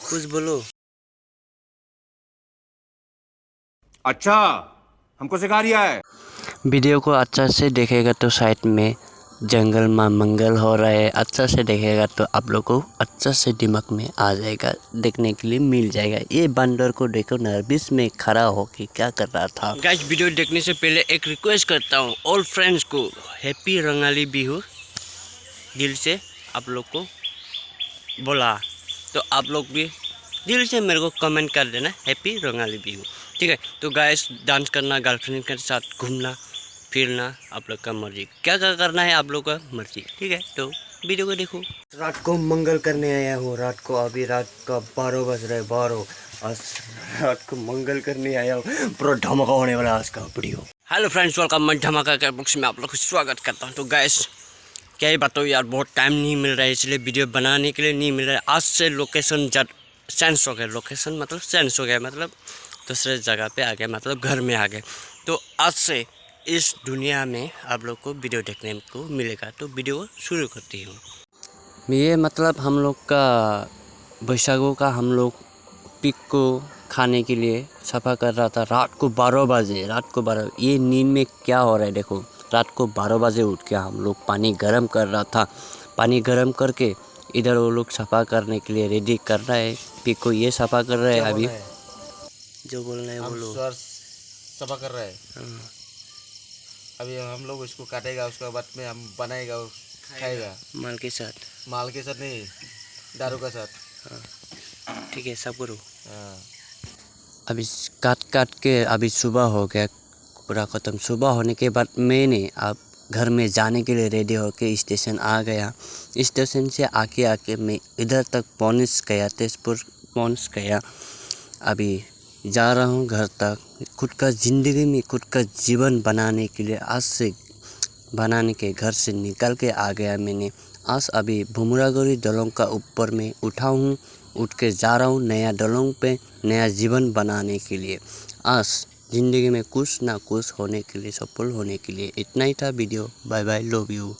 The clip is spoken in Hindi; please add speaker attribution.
Speaker 1: कुछ बोलो।
Speaker 2: अच्छा, हमको सिखा रिया है।
Speaker 1: वीडियो को अच्छा से देखेगा तो साइड में जंगल में मंगल हो रहा है, अच्छा से देखेगा तो आप लोग को अच्छा से दिमाग में आ जाएगा, देखने के लिए मिल जाएगा। ये बंदर को देखो ना, बीच में खड़ा होके क्या कर रहा था। गाइस, वीडियो देखने से पहले एक रिक्वेस्ट करता हूँ ऑल फ्रेंड्स को, हैप्पी रंगाली बिहू दिल से आप लोग को बोला, तो आप लोग भी दिल से मेरे को कमेंट कर देना हैप्पी रंगाली बिहू, ठीक है। तो गाइस, डांस करना, गर्लफ्रेंड के साथ घूमना फिरना आप लोग का मर्जी, क्या क्या करना है आप लोग का मर्जी, ठीक है। तो वीडियो को देखो। रात को मंगल करने आया हूँ, रात को अभी रात का 12 बज रहा है, 12। आज रात को मंगल करने आया हूँ, पूरा धमाका होने वाला आज का वीडियो। Hello friends, welcome. मैं धमाका के बॉक्स में आप लोग को स्वागत करता हूँ। तो गाइस, क्या ही बताओ यार, बहुत टाइम नहीं मिल रहा है, इसलिए वीडियो बनाने के लिए नहीं मिल रहा है। आज से लोकेशन चेंज हो गया, लोकेशन मतलब चेंज हो गया, मतलब दूसरे जगह पे आ गया, मतलब घर में आ गए। तो आज से इस दुनिया में आप लोग को वीडियो देखने को मिलेगा, तो वीडियो शुरू करती हूँ। ये मतलब हम लोग का बैसागु का हम लोग पिक को खाने के लिए सफ़ा कर रहा था। रात को 12 बजे, रात को 12, ये नींद में क्या हो रहा है देखो। रात को 12 बजे उठ के हम लोग पानी गर्म कर रहा था। पानी गर्म करके इधर वो लोग सफ़ा करने के लिए रेडी कर रहा है। पिक को ये सफ़ा कर रहा है अभी। जो बोलना है बोलो।
Speaker 3: सफा कर रहा है।
Speaker 1: हाँ।
Speaker 3: अभी हम लोग इसको काटेगा, उसके बाद में हम बनाएगा और खाएगा।
Speaker 1: माल के साथ।
Speaker 3: माल के साथ नहीं, दारू के साथ।
Speaker 1: हाँ, ठीक है, सब करो।
Speaker 3: हाँ।
Speaker 1: अभी काट काट के अभी सुबह हो गया, पूरा ख़त्म। सुबह होने के बाद मैंने अब घर में जाने के लिए रेडी होके स्टेशन आ गया। स्टेशन से आके मैं इधर तक पहुंच गया, तेजपुर पहुंच गया। अभी जा रहा हूं घर तक। खुद का ज़िंदगी में खुद का जीवन बनाने के लिए आज से बनाने के घर से निकल के आ गया मैंने। आज अभी भुमरागोरी दलों का ऊपर में उठा हूँ, उठ के जा रहा हूँ नया दलों पे, नया जीवन बनाने के लिए। आज ज़िंदगी में कुछ ना कुछ होने के लिए, सफल होने के लिए। इतना ही था video. Bye bye, love you.